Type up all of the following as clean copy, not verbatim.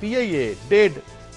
PIA $1.5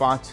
5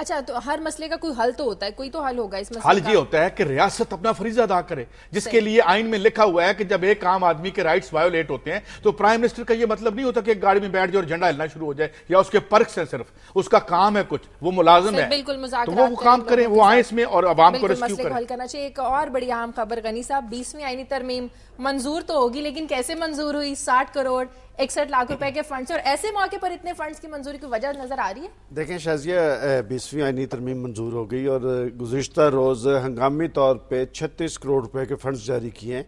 اچھا تو ہر مسئلے کا کوئی حل تو ہوتا ہے, کوئی تو حل ہوگا اس مسئلے حل کا. یہ ہوتا ہے کہ ریاست اپنا فریضہ ادا کرے, جس کے لیے آئین میں لکھا ہوا ہے کہ جب ایک عام آدمی کے رائٹس وائیولیٹ ہوتے ہیں تو پرائم منسٹر کا یہ مطلب نہیں ہوتا کہ ایک گاڑی میں بیٹھ جائے اور جھنڈا ہلنا شروع ہو جائے یا اس کے پرکس ہیں, صرف اس کا کام ہے کچھ, وہ ملازم ہے, بالکل تو وہ کام کریں, وہ آئیں اس میں اور عوام کو ریسکیو کریں. حل کرنا چاہیے. ایک اور بڑی اہم خبر غنی صاحب, 20ویں آئینی ترمیم منظور تو ہوگی لیکن کیسے منظور ہوئی؟ 60 کروڑ 61 لاکھ روپے کے فنڈز, اور ایسے موقع پر اتنے فنڈز کی منظوری کی وجہ نظر آ رہی ہے؟ دیکھیں شازیہ, 20ویں آئینی ترمیم منظور ہو گئی اور گزشتہ روز ہنگامی طور پہ 36 کروڑ روپے کے فنڈز جاری کیے ہیں.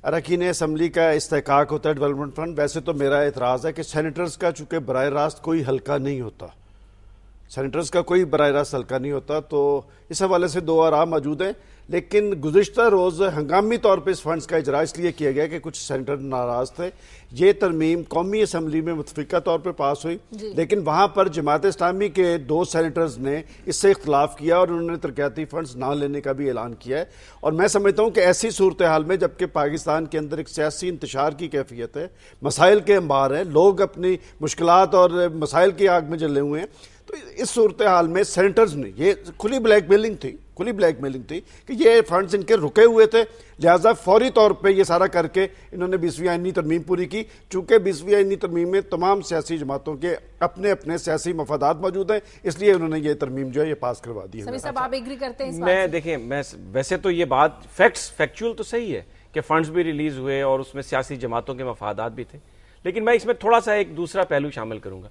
اراکین اسمبلی کا استحقاق ہوتا ہے ڈیولپمنٹ فنڈ. ویسے تو میرا اعتراض ہے کہ سینیٹرز کا چونکہ براہ راست کوئی حلقہ نہیں ہوتا, سینیٹرز کا کوئی براہ راست حلقہ نہیں ہوتا, تو اس حوالے سے دو آراء موجود ہیں. لیکن گزشتہ روز ہنگامی طور پہ اس فنڈز کا اجرا اس لیے کیا گیا کہ کچھ سینیٹر ناراض تھے. یہ ترمیم قومی اسمبلی میں متفقہ طور پر پاس ہوئی, لیکن وہاں پر جماعت اسلامی کے 2 سینیٹرز نے اس سے اختلاف کیا اور انہوں نے ترقیاتی فنڈز نہ لینے کا بھی اعلان کیا ہے. اور میں سمجھتا ہوں کہ ایسی صورتحال میں جبکہ پاکستان کے اندر ایک سیاسی انتشار کی کیفیت ہے, مسائل کے انبار ہیں, لوگ اپنی مشکلات اور مسائل کی آگ میں جلے ہوئے ہیں, تو اس صورتحال میں سینیٹرز نے, یہ کھلی بلیک میلنگ تھی کہ یہ فنڈز ان کے رکے ہوئے تھے, لہٰذا فوری طور پہ یہ سارا کر کے انہوں نے 20ویں آئینی ترمیم پوری کی. چونکہ 20ویں آئینی ترمیم میں تمام سیاسی جماعتوں کے اپنے اپنے سیاسی مفادات موجود ہیں, اس لیے انہوں نے یہ ترمیم جو ہے یہ پاس کروا دی ہے. سمیع صاحب آپ ایگری کرتے ہیں اس بات میں دیکھیں, میں ویسے تو یہ بات فیکچول تو صحیح ہے کہ فنڈز بھی ریلیز ہوئے اور اس میں سیاسی جماعتوں کے مفادات بھی تھے, لیکن میں اس میں تھوڑا سا ایک دوسرا پہلو شامل کروں گا.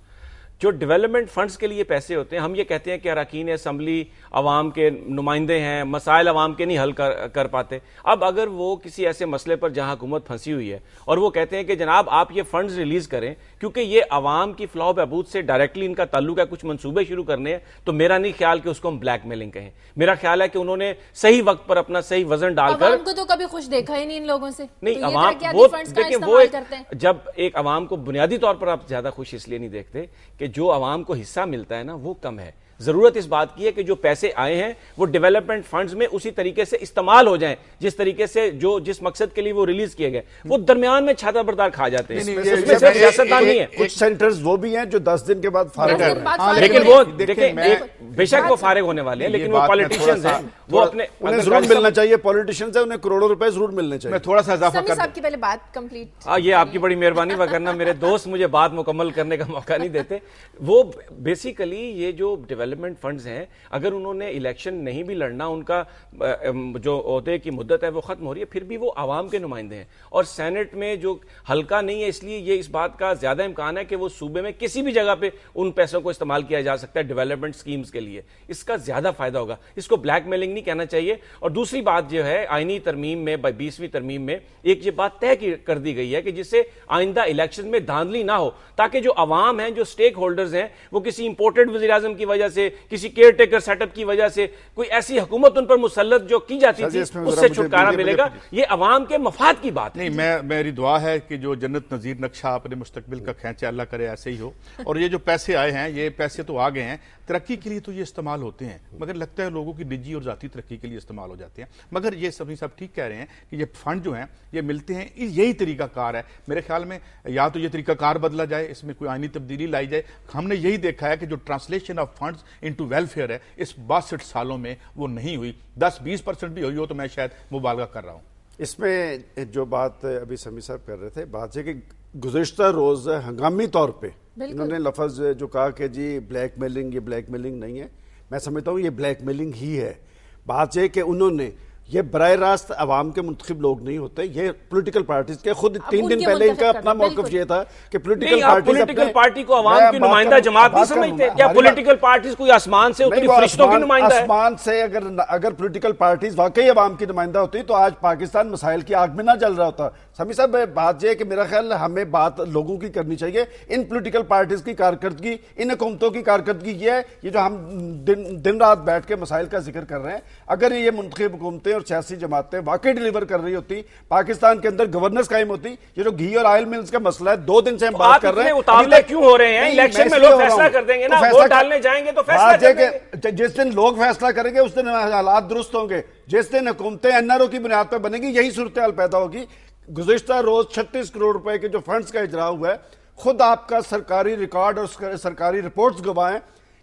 جو ڈیولپمنٹ فنڈز کے لیے پیسے ہوتے ہیں, ہم یہ کہتے ہیں کہ اراکین اسمبلی عوام کے نمائندے ہیں, مسائل عوام کے نہیں حل کر پاتے. اب اگر وہ کسی ایسے مسئلے پر جہاں حکومت پھنسی ہوئی ہے اور وہ کہتے ہیں کہ جناب آپ یہ فنڈز ریلیز کریں کیونکہ یہ عوام کی فلاح و بہبود سے ڈائریکٹلی ان کا تعلق ہے, کچھ منصوبے شروع کرنے ہیں, تو میرا نہیں خیال کہ اس کو ہم بلیک میلنگ کہیں. میرا خیال ہے کہ انہوں نے صحیح وقت پر اپنا صحیح وزن ڈال کر, عوام کو تو کبھی خوش دیکھا ہی نہیں ان لوگوں سے. نہیں, عوام وہ دیکھیں, وہ جب ایک عوام کو بنیادی طور پر آپ زیادہ خوش اس لیے نہیں دیکھتے کہ جو عوام کو حصہ ملتا ہے نا وہ کم ہے. ضرورت اس بات کی ہے کہ جو پیسے آئے ہیں وہ ڈیولپمنٹ فنڈز میں اسی طریقے سے استعمال ہو جائیں جس طریقے سے جس مقصد کے لیے وہ ریلیز کیے گئے. وہ درمیان میں چھاتا بردار کھا جاتے ہیں, اس میں صرف سیاستدان نہیں ہے. کچھ سینیٹرز وہ بھی ہیں جو 10 دن کے بعد فارغ ہو رہے ہیں, لیکن وہ دیکھیں بے شک وہ فارغ ہونے والے ہیں, لیکن وہ پالیٹیشنز ہیں, وہ اپنے انہیں ضرور ملنا چاہیے, پالیٹیشنز ہیں, انہیں کروڑوں روپے ضرور ملنے چاہیے. میں تھوڑا سا اضافہ سمیع صاحب کی پہلے بات کمپلیٹ. یہ آپ کی بڑی مہربانی, وگرنہ میرے دوست مجھے بات مکمل کرنے کا موقع نہیں دیتے. وہ بیسیکلی یہ جو ڈیولپمنٹ فنڈز ہیں, اگر انہوں نے الیکشن نہیں بھی لڑنا, ان کا جو عہدے کی مدت ہے وہ ختم ہو رہی ہے, پھر بھی وہ عوام کے نمائندے ہیں. اور سینٹ میں جو حلقہ نہیں ہے, اس لیے یہ اس بات کا زیادہ امکان ہے کہ وہ صوبے میں کسی بھی جگہ پہ ان پیسوں کو استعمال کیا جا سکتا ہے ڈیولپمنٹ سکیمز کے لیے. اس کا زیادہ فائدہ ہوگا, اس کو بلیک میلنگ نہیں کہنا چاہیے. اور دوسری بات جو ہے, آئینی ترمیم میں 20ویں ترمیم میں ایک یہ بات طے کر دی گئی ہے کہ جس سے آئندہ الیکشن میں دھاندلی نہ ہو, تاکہ جو عوام ہیں, جو سٹیک ہولڈرز ہیں, وہ کسی امپورٹڈ وزیر اعظم کی وجہ سے, کسی کیئر ٹیکر سیٹ اپ کی وجہ سے, کوئی ایسی حکومت ان پر مسلط جو کی جاتی تھی, اس سے چھٹکارا ملے گا. یہ عوام کے مفاد کی بات ہے. نہیں, میری دعا ہے کہ جو جنت نظیر نقشہ اپنے مستقبل کا کھینچے, اللہ کرے ایسے ہی ہو. اور یہ جو پیسے آئے ہیں, یہ پیسے تو آ گئے ہیں, ترقی کے لیے تو یہ استعمال ہوتے ہیں, مگر لگتا ہے لوگوں کی نجی اور ذاتی ترقی کے لیے استعمال ہو جاتے ہیں. مگر یہ سبھی سب ٹھیک کہہ رہے ہیں کہ یہ فنڈ جو ہیں یہ ملتے ہیں, یہی طریقہ کار ہے. میرے خیال میں یا تو یہ طریقہ کار بدلا جائے, اس میں کوئی آئینی تبدیلی لائی جائے. ہم نے یہی دیکھا ہے کہ جو translation of funds into welfare ہے, اس 62 سالوں میں وہ نہیں ہوئی. 10-20% بھی ہوئی ہو تو میں شاید مبالغہ کر رہا ہوں. اس میں جو بات ابھی سمیع صاحب کر رہے تھے, بات ہے کہ گزشتہ روز ہنگامی طور پہ انہوں نے لفظ جو کہا کہ جی بلیک میلنگ, یہ بلیک میلنگ نہیں ہے. میں سمجھتا ہوں یہ بلیک میلنگ ہی ہے. بات یہ کہ انہوں نے, یہ براہ راست عوام کے منتخب لوگ نہیں ہوتے, یہ پولیٹیکل پارٹیز کے. خود 3 دن پہلے ان کا اپنا موقف یہ تھا کہ پولیٹیکل پارٹی کو عوام کی نمائندہ جماعت نہیں سمجھتے کیا؟ پولیٹیکل پارٹیز کوئی آسمان سے اتری فرشتوں کی نمائندہ ہے؟ آسمان سے اگر پولیٹیکل پارٹیز واقعی عوام کی نمائندہ ہوتی تو آج پاکستان مسائل کی آگ میں نہ جل رہا ہوتا. سمیع صاحب, بات یہ ہے کہ میرا خیال ہمیں بات لوگوں کی کرنی چاہیے. ان پولیٹیکل پارٹیز کی کارکردگی, ان حکومتوں کی کارکردگی یہ ہے, یہ جو ہم دن رات بیٹھ کے مسائل کا ذکر کر رہے ہیں, اگر یہ منتخب حکومتیں اور سیاسی جماعتیں واقعی ڈیلیور کر رہی ہوتی, پاکستان کے اندر گورننس قائم ہوتی. یہ جو گھی اور آئل ملز کا مسئلہ ہے, 2 دن سے ہم بات کر رہے ہیں, اتابلے کیوں ہو رہے ہیں؟ الیکشن میں لوگ فیصلہ کر دیں گے نا, ووٹ ڈالنے جائیں گے تو فیصلہ کر دیں گے. جس دن لوگ فیصلہ کریں گے اس دن حالات درست ہوں گے. جس دن حکومتیں NRO کی بنیاد پہ بنے گی, یہی صورتحال پیدا ہوگی. گزشتہ روز 36 کروڑ روپے کے جو فنڈز کا اجرا ہوا ہے, خود آپ کا سرکاری ریکارڈ اور سرکاری رپورٹس گواہ ہیں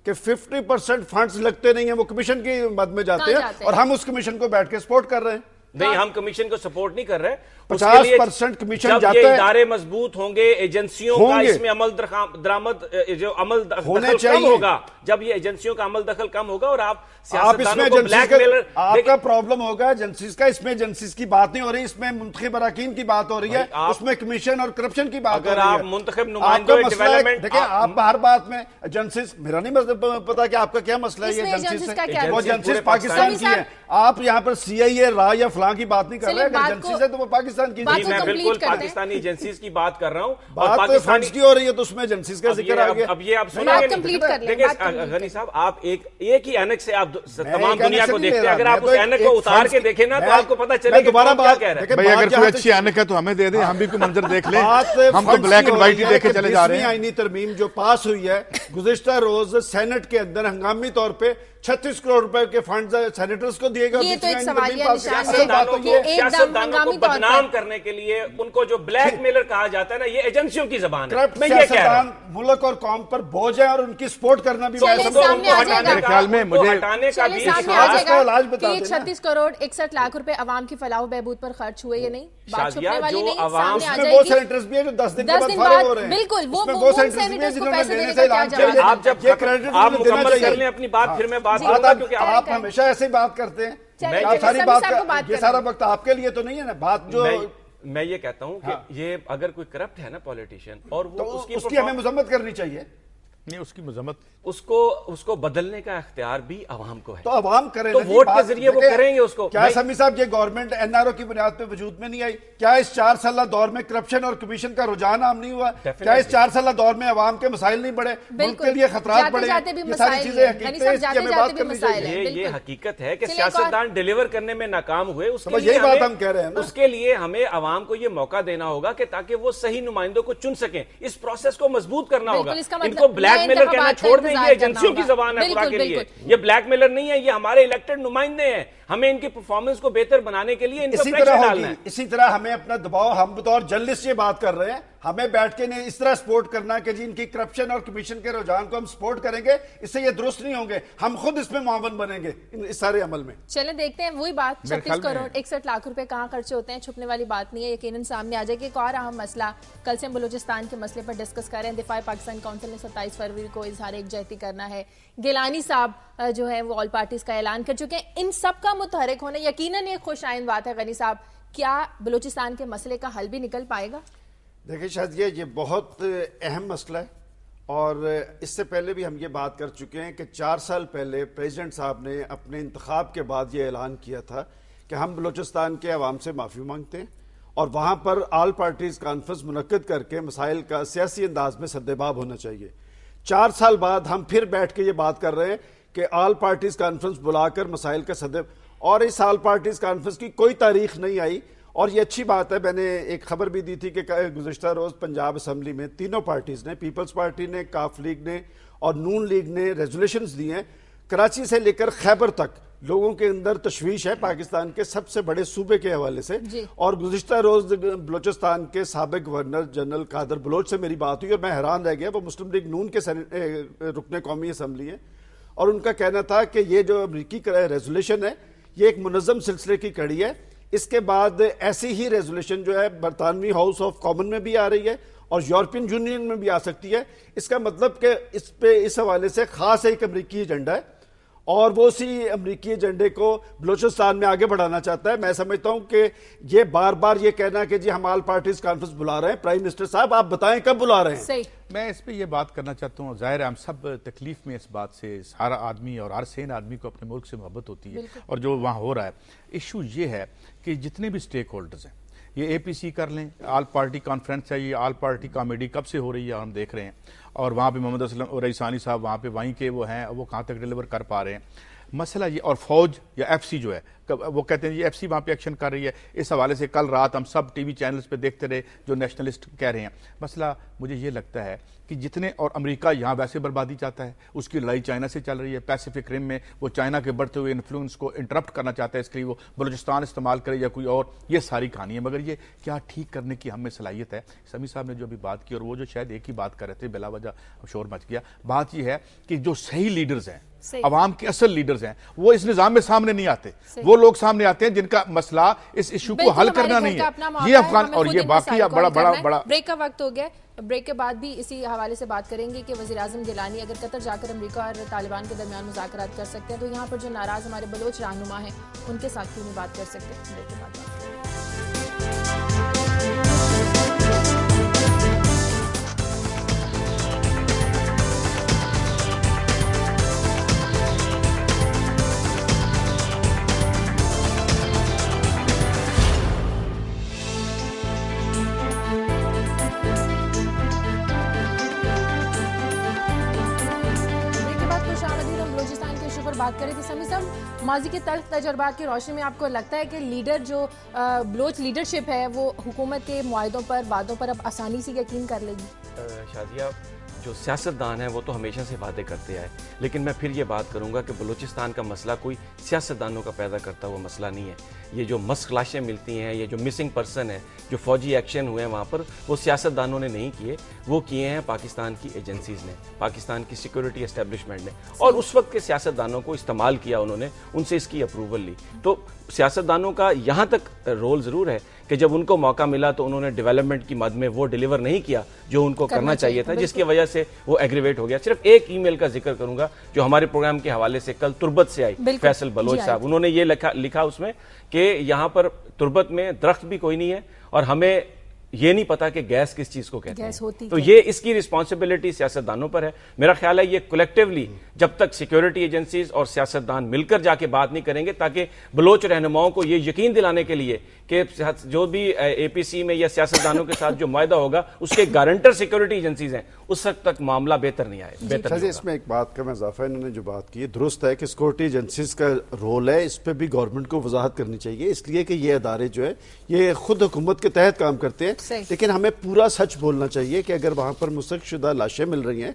کہ 50% فنڈز لگتے نہیں ہیں, وہ کمیشن کی مد میں جاتے ہیں اور ہم اس کمیشن کو بیٹھ کے سپورٹ کر رہے ہیں. نہیں, ہم کمیشن کو سپورٹ نہیں کر رہے. 50% کمیشن جب جاتا یہ ہے, ادارے مضبوط ہوں گے, ایجنسیوں کا اس میں عمل درآمد جو عمل دخل کم ہوگا, جب یہ ایجنسیوں کا عمل دخل کم ہوگا اور آپ سیاستدانوں کو بلیک میلر, آپ کا پرابلم ہوگا ایجنسیز کا. اس میں ایجنسیز کی بات نہیں ہو رہی, اس میں منتخب اراکین کی بات ہو رہی ہے, اس میں کمیشن اور کرپشن کی بات ہو رہی ہے. اگر آپ منتخب نمائندوں ڈیولپمنٹ, دیکھیں آپ ہر بات میں ایجنسیز, میرا نہیں پتا کہ آپ کا کیا مسئلہ ہے. یہ ایجنسیز وہ ایجنسیز پاکستان کی ہیں. آپ یہاں پر CIA را یا فلاں کی بات نہیں کر رہے. اگر ایجنسیز ہے تو وہ پاکستان کی. میں بالکل پاکستانی ایجنسیز کی بات کر رہا ہوں. بات تو فنڈز کی ہو رہی ہے تو اس میں ایجنسیز کا ذکر آ گیا. اب یہ آپ سنیں گے, دیکھیں غنی صاحب, آپ ایک ہی اینک سے آپ تمام دنیا کو دیکھتے ہیں. اگر آپ اس اینک کو اتار کے دیکھیں نا تو آپ کو پتہ چلے کہ دوبارہ بات کیا کہہ رہے ہیں. بھائی اگر کوئی اچھی اینک ہے تو ہمیں دے دیں, ہم بھی کوئی منظر دیکھ لیں. ہم تو بلیک اینڈ وائٹ ہی دیکھے چلے جا رہے ہیں. آئینی ترمیم جو پاس ہوئی ہے گزشتہ روز سینٹ کے اندر ہنگامی طور پہ 36 کروڑ روپے کے فنڈز سینیٹرز کو دیے گا. یہ تو ایک سوالیہ نشان ہے. سیاستدانوں کو بدنام کرنے کے لیے ان کو جو بلیک میلر کہا جاتا ہے نا, یہ ایجنسیوں کی زبان ہے. میں یہ کہہ رہا ہوں ملک اور قوم پر بوجھ ہے اور ان کی سپورٹ کرنا بھی میرے خیال میں مجھے ہٹانے کا بھی علاج بتا کہ 36 کروڑ 61 لاکھ روپے عوام کی فلاح و بہبود پر خرچ ہوئے یا نہیں, بات چھپنے والی نہیں, سامنے آ جائے وہ گی. سینیٹرز بھی ہیں جو 10 دن کے بعد فارغ ہو رہے ہیں. بالکل, وہ سینیٹرز کو پیسے دینے کا کیا جواب ہے؟ آپ جب آپ مکمل کر لیں اپنی بات, پھر میں بات کروں گا, کیونکہ آپ ہمیشہ ایسے ہی بات کرتے ہیں. آپ ساری بات, یہ سارا وقت آپ کے لیے تو نہیں ہے نا بات. جو میں یہ کہتا ہوں کہ یہ اگر کوئی کرپٹ ہے نا پولیٹیشین, اور وہ اس کی ہمیں مذمت کرنی چاہیے. نہیں, اس کی مذمت, اس کو بدلنے کا اختیار بھی عوام کو ہے. تو عوام کریں, تو ووٹ کے ذریعے وہ کریں گے اس کو. کیا سمی صاحب یہ گورنمنٹ NRO کی بنیاد پہ وجود میں نہیں آئی؟ کیا اس 4 سالہ دور میں کرپشن اور کمیشن کا رجحان عام نہیں ہوا؟ کیا اس 4 سالہ دور میں عوام کے مسائل نہیں بڑھے, ملک کے لیے خطرات بڑھے؟ یہ ساری چیزیں حقیقت ہے, اس کی ہمیں بات کرنی چاہیے. یہ حقیقت ہے کہ سیاستدان ڈیلیور کرنے میں ناکام ہوئے. یہی بات ہم کہہ رہے ہیں. اس کے لیے ہمیں عوام کو یہ موقع دینا ہوگا کہ تاکہ وہ صحیح نمائندوں کو چن سکیں. اس پروسیس کو مضبوط کرنا ہوگا. ان کو بلیک میلر کہنا چھوڑ دیں, یہ ایجنسیوں کی زبان ہے پورا کے لیے. یہ بلیک میلر نہیں ہے, یہ ہمارے الیکٹڈ نمائندے ہیں. ہمیں ان کی پرفارمنس کو بہتر بنانے کے لیے ان کو پریشر ڈالنا ہے. اسی طرح ہمیں اپنا دباؤ, ہم بطور جرنلسٹ یہ بات کر رہے ہیں, ہمیں بیٹھ کے نہیں اس طرح سپورٹ کرنا کہ جی ان کی کرپشن اور کمیشن کے رجحان کو ہم سپورٹ کریں گے, اس سے یہ درست نہیں ہوں گے. ہم خود اس میں معاون بنیں گے اس سارے عمل میں. چلیں دیکھتے ہیں وہی بات, 36 کروڑ 61 لاکھ روپے کہاں خرچے ہوتے ہیں, چھپنے والی بات نہیں ہے, یقیناً سامنے آ جائے گا. ایک اور اہم مسئلہ, کل سے ہم بلوچستان کے مسئلے پر ڈسکس کر رہے ہیں. دفاع پاکستان کونسل نے 27 فروری کو اظہار یکجہتی کرنا ہے. گیلانی صاحب جو ہے وہ آل پارٹیز کا اعلان کر چکے ہیں. ان سب کا متحرک ہونا یقیناً ایک خوش آئند بات ہے. غنی صاحب, کیا بلوچستان کے مسئلے کا حل بھی نکل پائے گا؟ دیکھیں شاذیہ, یہ بہت اہم مسئلہ ہے, اور اس سے پہلے بھی ہم یہ بات کر چکے ہیں کہ 4 سال پہلے پریزیڈنٹ صاحب نے اپنے انتخاب کے بعد یہ اعلان کیا تھا کہ ہم بلوچستان کے عوام سے معافی مانگتے ہیں, اور وہاں پر آل پارٹیز کانفرنس منعقد کر کے مسائل کا سیاسی انداز میں سدباب ہونا چاہیے. 4 سال بعد ہم پھر بیٹھ کے یہ بات کر رہے ہیں کہ آل پارٹیز کانفرنس بلا کر مسائل کا اور اس آل پارٹیز کانفرنس کی کوئی تاریخ نہیں آئی. اور یہ اچھی بات ہے, میں نے ایک خبر بھی دی تھی کہ گزشتہ روز پنجاب اسمبلی میں تینوں پارٹیز نے, پیپلز پارٹی نے, کاف لیگ نے اور نون لیگ نے ریزولیشنز دی ہیں. کراچی سے لے کر خیبر تک لوگوں کے اندر تشویش ہے پاکستان کے سب سے بڑے صوبے کے حوالے سے. اور گزشتہ روز بلوچستان کے سابق گورنر جنرل قادر بلوچ سے میری بات ہوئی اور میں حیران رہ گیا. وہ مسلم لیگ نون کے رکن قومی اسمبلی ہیں, اور ان کا کہنا تھا کہ یہ جو امریکی ریزولیشن ہے یہ ایک منظم سلسلے کی کڑی ہے. اس کے بعد ایسی ہی ریزولیشن جو ہے برطانوی ہاؤس آف کامن میں بھی آ رہی ہے اور یورپین یونین میں بھی آ سکتی ہے. اس کا مطلب کہ اس حوالے سے خاص ایک امریکی ایجنڈا ہے, اور وہ اسی امریکی ایجنڈے کو بلوچستان میں آگے بڑھانا چاہتا ہے. میں سمجھتا ہوں کہ یہ بار بار یہ کہنا کہ جی ہم آل پارٹیز کانفرنس بلا رہے ہیں, پرائم منسٹر صاحب آپ بتائیں کب بلا رہے ہیں. صحیح, میں اس پہ یہ بات کرنا چاہتا ہوں, ظاہر ہے ہم سب تکلیف میں اس بات سے, ہر آدمی اور ہر سین آدمی کو اپنے ملک سے محبت ہوتی ہے, اور جو وہاں ہو رہا ہے. ایشو یہ ہے کہ جتنے بھی سٹیک ہولڈرز ہیں, یہ APC کر لیں, آل پارٹی کانفرنس ہے, یہ آل پارٹی کامیڈی کب سے ہو رہی ہے ہم دیکھ رہے ہیں, اور وہاں پہ محمد اسلم رئیسانی صاحب وہاں پہ وہیں کے وہ ہیں, وہ کہاں تک ڈیلیور کر پا رہے ہیں. مسئلہ یہ, اور فوج یا FC جو ہے وہ کہتے ہیں جی ایف سی وہاں پہ ایکشن کر رہی ہے. اس حوالے سے کل رات ہم سب ٹی وی چینلز پہ دیکھتے رہے جو نیشنلسٹ کہہ رہے ہیں. مسئلہ مجھے یہ لگتا ہے کہ جتنے, اور امریکہ یہاں ویسے بربادی چاہتا ہے, اس کی لڑائی چائنا سے چل رہی ہے, پیسیفک رم میں وہ چائنا کے بڑھتے ہوئے انفلوئنس کو انٹرپٹ کرنا چاہتا ہے, اس کے لیے وہ بلوچستان استعمال کرے یا کوئی اور, یہ ساری کہانی ہے. مگر یہ کیا ٹھیک کرنے کی ہم میں صلاحیت ہے؟ سمیع صاحب نے جو ابھی بات کی, اور وہ جو شاید ایک ہی بات کر رہے تھے, بلا وجہ شور مچ گیا, بات یہ ہے کہ جو صحیح لیڈرز ہیں, عوام کے اصل لیڈرز ہیں, وہ اس نظام میں سامنے نہیں آتے. وہ لوگ سامنے آتے ہیں جن کا مسئلہ اس ایشو کو حل کرنا نہیں ہے. یہ افغان, اور یہ باقی بڑا بریک کا وقت ہو گیا. بریک کے بعد بھی اسی حوالے سے بات کریں گے کہ وزیراعظم گیلانی اگر قطر جا کر امریکہ اور طالبان کے درمیان مذاکرات کر سکتے ہیں تو یہاں پر جو ناراض ہمارے بلوچ رہنما ہیں ان کے ساتھ کیوں نہیں بات کر سکتے. بریک کے بعد بات کریں تو سمیع صاحب, ماضی کے تلخ تجربات کی روشنی میں آپ کو لگتا ہے کہ لیڈر جو بلوچ لیڈرشپ ہے وہ حکومت کے معاہدوں پر, وعدوں پر اب آسانی سے یقین کر لے گی؟ شازیہ, جو سیاستدان ہیں وہ تو ہمیشہ سے وعدے کرتے آئے, لیکن میں پھر یہ بات کروں گا کہ بلوچستان کا مسئلہ کوئی سیاستدانوں کا پیدا کرتا ہوا مسئلہ نہیں ہے. یہ جو مسک لاشیں ملتی ہیں, یہ جو مسنگ پرسن ہے, جو فوجی ایکشن ہوئے ہیں وہاں پر, وہ سیاستدانوں نے نہیں کیے, وہ کیے ہیں پاکستان کی ایجنسیز نے, پاکستان کی سیکورٹی اسٹیبلشمنٹ نے, اور اس وقت کے سیاستدانوں کو استعمال کیا انہوں نے, ان سے اس کی اپروول لی. تو سیاستدانوں کا یہاں تک رول ضرور ہے کہ جب ان کو موقع ملا تو انہوں نے ڈیولپمنٹ کی مد میں وہ ڈیلیور نہیں کیا جو ان کو کرنا چاہیے تھا, جس کی وجہ سے وہ ایگریویٹ ہو گیا. صرف ایک ای میل کا ذکر کروں گا جو ہمارے پروگرام کے حوالے سے کل تربت سے آئی, فیصل بلوچ صاحب, انہوں نے یہ لکھا اس میں کہ یہاں پر تربت میں درخت بھی کوئی نہیں ہے اور ہمیں یہ نہیں پتا کہ گیس کس چیز کو کہتے ہیں. تو یہ اس کی رسپانسبلٹی سیاستدانوں پر ہے. میرا خیال ہے یہ کولیکٹیولی جب تک سیکیورٹی ایجنسیز اور سیاستدان مل کر جا کے بات نہیں کریں گے, تاکہ بلوچ رہنماؤں کو یہ یقین دلانے کے لیے کہ جو بھی اے پی سی میں یا سیاستدانوں کے ساتھ جو معاہدہ ہوگا اس کے گارنٹر سیکیورٹی ایجنسیز ہیں, اس وقت تک معاملہ بہتر نہیں آئے. اس میں ایک بات کا میں اضافہ, انہوں نے جو بات کی درست ہے کہ سیکورٹی ایجنسیز کا رول ہے, اس پہ بھی گورنمنٹ کو وضاحت کرنی چاہیے, اس لیے کہ یہ ادارے جو ہے یہ خود حکومت کے تحت کام کرتے ہیں. لیکن ہمیں پورا سچ بولنا چاہیے کہ اگر وہاں پر مسخ شدہ لاشیں مل رہی ہیں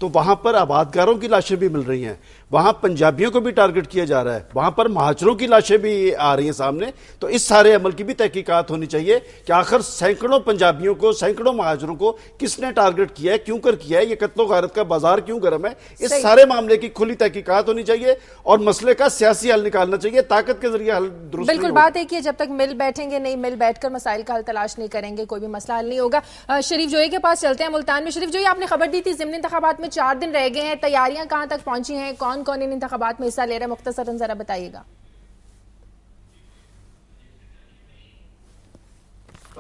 تو وہاں پر آبادگاروں کی لاشیں بھی مل رہی ہیں, وہاں پنجابیوں کو بھی ٹارگٹ کیا جا رہا ہے, وہاں پر مہاجروں کی لاشیں بھی آ رہی ہیں سامنے. تو اس سارے عمل کی بھی تحقیقات ہونی چاہیے کہ آخر سینکڑوں پنجابیوں کو, سینکڑوں مہاجروں کو کس نے ٹارگٹ کیا ہے, کیوں کر کیا ہے, یہ قتل و غارت کا بازار کیوں گرم ہے. اس سارے معاملے کی کھلی تحقیقات ہونی چاہیے اور مسئلے کا سیاسی حل نکالنا چاہیے, طاقت کے ذریعے حل درست. بالکل بات ہے کہ جب تک مل بیٹھیں گے نہیں, مل بیٹھ کر مسائل کا حل تلاش نہیں کریں گے, کوئی بھی مسئلہ حل نہیں ہوگا. شریف جوئی کے پاس چلتے ہیں ملتان میں. شریف جوئی, آپ نے خبر دی تھی ضمنی انتخابات میں 4 دن رہ گئے ہیں, تیاریاں کہاں تک پہنچی ہیں, کون کون ان انتخابات میں حصہ لے رہا ہے, مختصراً ذرا بتائیے گا.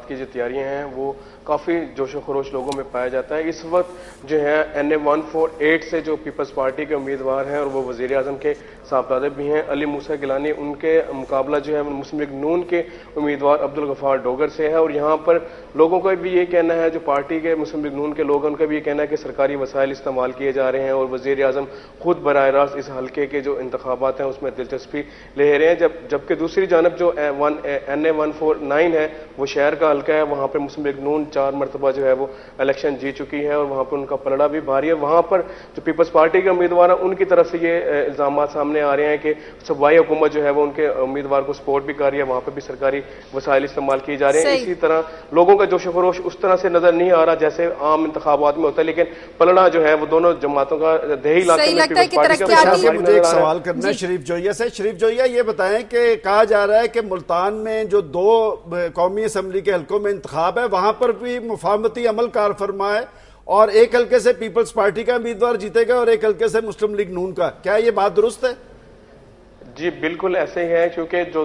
کی جو تیاریاں ہیں وہ کافی جوش و خروش لوگوں میں پایا جاتا ہے. اس وقت جو ہے NM148 سے جو پیپلز پارٹی کے امیدوار ہیں اور وہ وزیر اعظم کے صاحبزادے بھی ہیں, علی موسیٰ گیلانی, ان کے مقابلہ جو ہے مسلم لیگ نون کے امیدوار عبدالغفار ڈوگر سے ہے. اور یہاں پر لوگوں کا بھی یہ کہنا ہے, جو پارٹی کے مسلم لیگ نون کے لوگ ہیں ان کا بھی یہ کہنا ہے کہ سرکاری وسائل استعمال کیے جا رہے ہیں اور وزیر اعظم خود براہ راست اس حلقے کے جو انتخابات ہیں اس میں دلچسپی لے رہے ہیں. جبکہ دوسری جانب جو NA149 ہے وہ شہر کا حلقہ ہے, وہاں پہ مسلم لیگ نون 4 مرتبہ جو ہے وہ الیکشن جیت چکی ہے اور وہاں پر ان کا پلڑا بھی بھاری ہے. وہاں پر جو پیپلز پارٹی کے امیدوار ہیں ان کی طرف سے یہ الزامات سامنے آ رہے ہیں کہ صوبائی حکومت جو ہے وہ ان کے امیدوار کو سپورٹ بھی کر رہی ہے, وہاں پہ بھی سرکاری وسائل استعمال کیے جا رہے ہیں. اسی طرح لوگوں کا جوش و خروش اس طرح سے نظر نہیں آ رہا جیسے عام انتخابات میں ہوتا ہے, لیکن پلڑا جو ہے وہ دونوں جماعتوں کا دیہی علاقے میں پیپلز پارٹی کا. مجھے ایک سوال کرنا ہے شریف جوئیہ سے. شریف جوئیہ, یہ بتائیں کہ کہا جا رہا ہے کہ ملتان میں جو 2 قومی اسمبلی کے حلقوں میں انتخاب ہے وہاں پر بھی مفاہمتی عمل کار فرما ہے اور ایک حلقے سے پیپلز پارٹی کا امیدوار جیتے گا اور ایک حلقے سے مسلم لیگ نون کا, کیا یہ بات درست ہے؟ جی بالکل ایسے ہی ہے, کیونکہ جو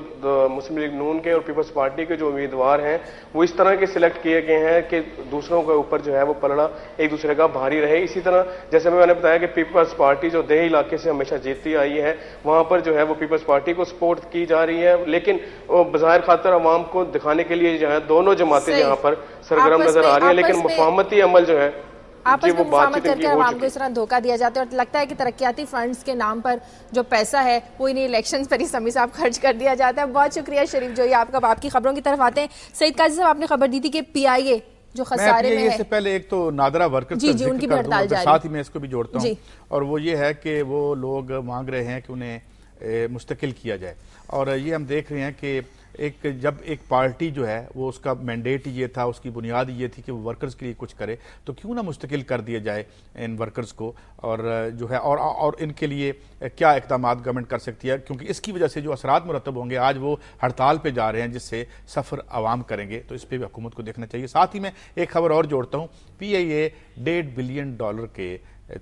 مسلم لیگ نون کے اور پیپلز پارٹی کے جو امیدوار ہیں وہ اس طرح کے سلیکٹ کیے گئے ہیں کہ دوسروں کے اوپر جو ہے وہ پلڑا ایک دوسرے کا بھاری رہے. اسی طرح جیسے میں نے بتایا کہ پیپلز پارٹی جو دیہی علاقے سے ہمیشہ جیتتی آئی ہے وہاں پر جو ہے وہ پیپلز پارٹی کو سپورٹ کی جا رہی ہے, لیکن بظاہر خاطر عوام کو دکھانے کے لیے جو ہے دونوں جماعتیں یہاں پر سرگرم نظر آ رہی ہیں, لیکن مفاہمتی عمل جو ہے آپس میں مفاہمت کر کے عوام کو اس طرح دھوکہ دیا جاتا ہے اور لگتا ہے کہ ترقیاتی فنڈز کے نام پر جو پیسہ ہے وہ انہیں الیکشنز پر ہی سمیع صاحب خرچ کر دیا جاتا ہے. بہت شکریہ شریف جوئی آپ کا. آپ کی خبروں کی طرف آتے ہیں. سعید قاضی صاحب آپ نے خبر دی تھی کہ پی آئی اے جو خسارے میں ہے, سے پہلے ایک تو نادرہ ورکرز کا ذکر کر دوں, ساتھ ہی میں اس کو بھی جوڑتا ہوں, اور وہ یہ ہے کہ وہ لوگ مانگ رہے ہیں کہ انہیں مستقل کیا جائے. اور یہ ہم دیکھ رہے ہیں کہ جب ایک پارٹی جو ہے وہ اس کا مینڈیٹ یہ تھا, اس کی بنیاد یہ تھی کہ وہ ورکرز کے لیے کچھ کرے, تو کیوں نہ مستقل کر دیا جائے ان ورکرز کو, اور جو ہے اور ان کے لیے کیا اقدامات گورنمنٹ کر سکتی ہے, کیونکہ اس کی وجہ سے جو اثرات مرتب ہوں گے, آج وہ ہڑتال پہ جا رہے ہیں جس سے سفر عوام کریں گے, تو اس پہ بھی حکومت کو دیکھنا چاہیے. ساتھ ہی میں ایک خبر اور جوڑتا ہوں, پی آئی اے $1.5 بلین کے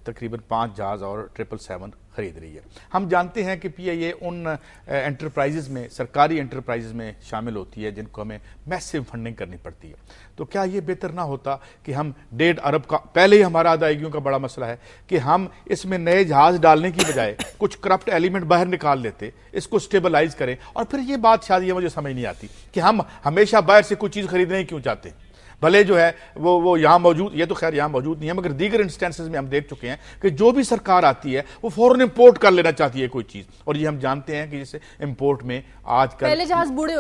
تقریباً 5 جہاز اور 777 خرید رہی ہے. ہم جانتے ہیں کہ پی آئی اے ان انٹرپرائزز میں, سرکاری انٹرپرائزز میں شامل ہوتی ہے جن کو ہمیں میسو فنڈنگ کرنی پڑتی ہے. تو کیا یہ بہتر نہ ہوتا کہ ہم 1.5 ارب کا, پہلے ہی ہمارا ادائیگیوں کا بڑا مسئلہ ہے, کہ ہم اس میں نئے جہاز ڈالنے کی بجائے کچھ کرپٹ ایلیمنٹ باہر نکال لیتے, اس کو سٹیبلائز کریں. اور پھر یہ بات شاید یہ مجھے سمجھ نہیں آتی کہ ہم ہمیشہ باہر سے کوئی چیز خریدنا ہی کیوں چاہتے ہیں, بھلے جو ہے وہ یہاں موجود, یہ تو خیر یہاں موجود نہیں ہے, مگر دیگر انسٹنسز میں ہم دیکھ چکے ہیں کہ جو بھی سرکار آتی ہے وہ فوراً امپورٹ کر لینا چاہتی ہے کوئی چیز. اور یہ ہم جانتے ہیں کہ جیسے امپورٹ میں آج کل پہلے جہاز بوڑھے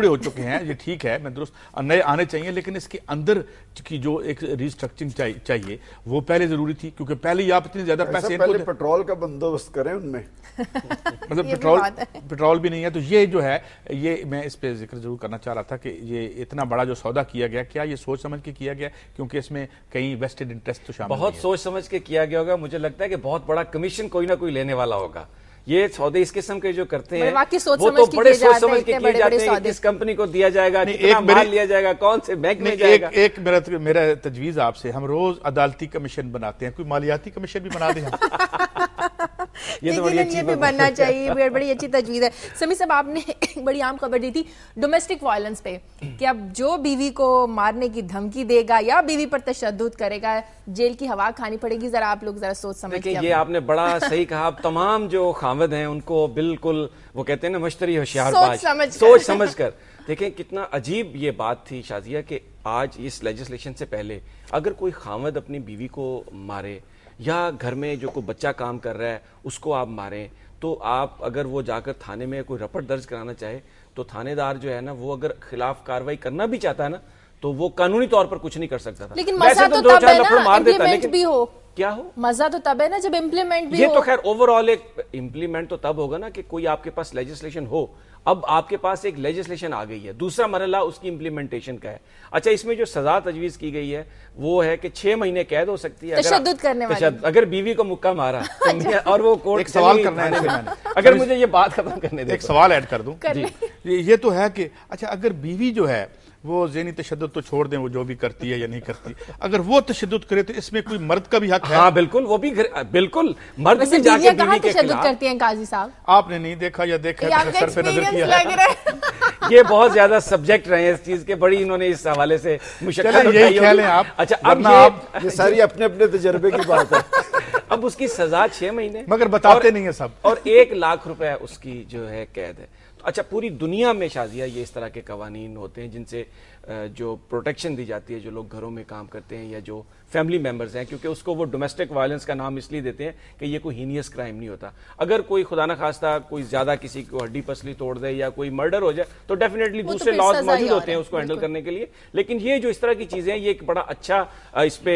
ہو چکے ہیں, یہ ٹھیک ہے, میں درست, نئے آنے چاہیے, لیکن اس کے اندر کی جو ایک ریسٹرکچرنگ چاہیے وہ پہلے ضروری تھی, کیونکہ پہلے ہی آپ اتنے زیادہ پیسے, پہلے پیٹرول کا بندوبست کریں ان میں, مطلب پیٹرول بھی نہیں ہے. تو یہ جو ہے, یہ میں اس پہ ذکر ضرور کرنا چاہ رہا تھا کہ یہ اتنا بڑا جو سودا کیا گیا, کیا یہ سوچ سمجھ کے کیا گیا, کیونکہ اس میں کئی ویسٹڈ انٹرسٹ تو شامل ہیں. بہت سوچ سمجھ کے کیا گیا ہوگا. مجھے لگتا ہے کہ بہت بڑا کمیشن کوئی نہ کوئی لینے والا ہوگا. یہ سودے اس قسم کے جو کرتے ہیں وہ تو بڑے سوچ سمجھ کے کیے جاتے ہیں کہ کس کمپنی کو دیا جائے گا, کتنا مال لیا جائے گا, کون سے بینک میں جائے گا. ایک میرا تجویز آپ سے, ہم روز عدالتی کمیشن بناتے ہیں, کوئی مالیاتی کمیشن بھی بنا دیں. یہ بھی بننا چاہیے, بڑی اچھی تجویز ہے. سمیع صاحب آپ نے ایک بڑی عام خبر دی تھی ڈومیسٹک وائلنس پہ, کہ اب جو بیوی کو مارنے کی دھمکی دے گا یا بیوی پر تشدد کرے گا جیل کی ہوا کھانی پڑے گی. ذرا آپ لوگ ذرا سوچ سمجھ کے. یہ آپ نے بڑا صحیح کہا. اب تمام جو خاوند ہیں ان کو بالکل وہ کہتے ہیں نا مشتری ہوشیار باز, سوچ سمجھ کر دیکھیں. کتنا عجیب یہ بات تھی شازیہ کہ آج اس لیجسلیشن سے پہلے اگر کوئی خاوند اپنی بیوی کو مارے یا گھر میں جو کوئی بچہ کام کر رہا ہے اس کو آپ ماریں, تو آپ اگر وہ جا کر تھانے میں کوئی رپٹ درج کرانا چاہے تو تھانے دار جو ہے نا وہ اگر خلاف کاروائی کرنا بھی چاہتا ہے نا تو وہ قانونی طور پر کچھ نہیں کر سکتا تھا. لیکن مزہ تو تب ہے نا امپلیمنٹ بھی ہو. کیا ہو مزہ تو تب ہے نا جب امپلیمنٹ بھی ہو. یہ تو خیر اوور آل ایک امپلیمنٹ تو تب ہوگا نا کہ کوئی آپ کے پاس لیجسلیشن ہو. اب آپ کے پاس ایک لیجسلیشن آ گئی ہے, دوسرا مرحلہ اس کی امپلیمنٹیشن کا ہے. اچھا, اس میں جو سزا تجویز کی گئی ہے وہ ہے کہ 6 مہینے قید ہو سکتی ہے تشدد کرنے والی, اگر بیوی کو مکہ مارا اور وہ کورٹ. ایک سوال کرنا ہے, اگر مجھے یہ بات ختم کرنے دے, ایک سوال ایڈ کر دوں. یہ تو ہے کہ اچھا اگر بیوی جو ہے وہ ذہنی تشدد تو چھوڑ دیں, وہ جو بھی کرتی ہے یا نہیں کرتی, اگر وہ تشدد کرے تو اس میں کوئی مرد کا بھی حق ہے. ہاں بالکل, وہ بھی بالکل مرد بھی جا کے بیوی کے تشدد کرتی ہیں. قاضی صاحب آپ نے نہیں دیکھا یا دیکھا ہے, سر پہ نظر کیا ہے. یہ بہت زیادہ سبجیکٹ رہے ہیں اس چیز کے, بڑی انہوں نے اس حوالے سے مشکل یہی کہہ لیں آپ. اچھا, اب یہ ساری اپنے اپنے تجربے کی بات ہے. اب اس کی سزا 6 مہینے, مگر بتاتے نہیں ہیں سب, اور 1 لاکھ روپے اس کی جو ہے قید ہے. اچھا, پوری دنیا میں شازیہ یہ اس طرح کے قوانین ہوتے ہیں جن سے جو پروٹیکشن دی جاتی ہے جو لوگ گھروں میں کام کرتے ہیں یا جو فیملی ممبرز ہیں, کیونکہ اس کو وہ ڈومیسٹک وائلنس کا نام اس لیے دیتے ہیں کہ یہ کوئی ہینیس کرائم نہیں ہوتا. اگر کوئی خدا نہ خواستہ کوئی زیادہ کسی کو ہڈی پسلی توڑ دے یا کوئی مرڈر ہو جائے تو ڈیفینیٹلی دوسرے لاز موجود ہوتے ہیں اس کو ہینڈل کرنے کے لیے. لیکن یہ جو اس طرح کی چیزیں ہیں یہ ایک بڑا اچھا اس پہ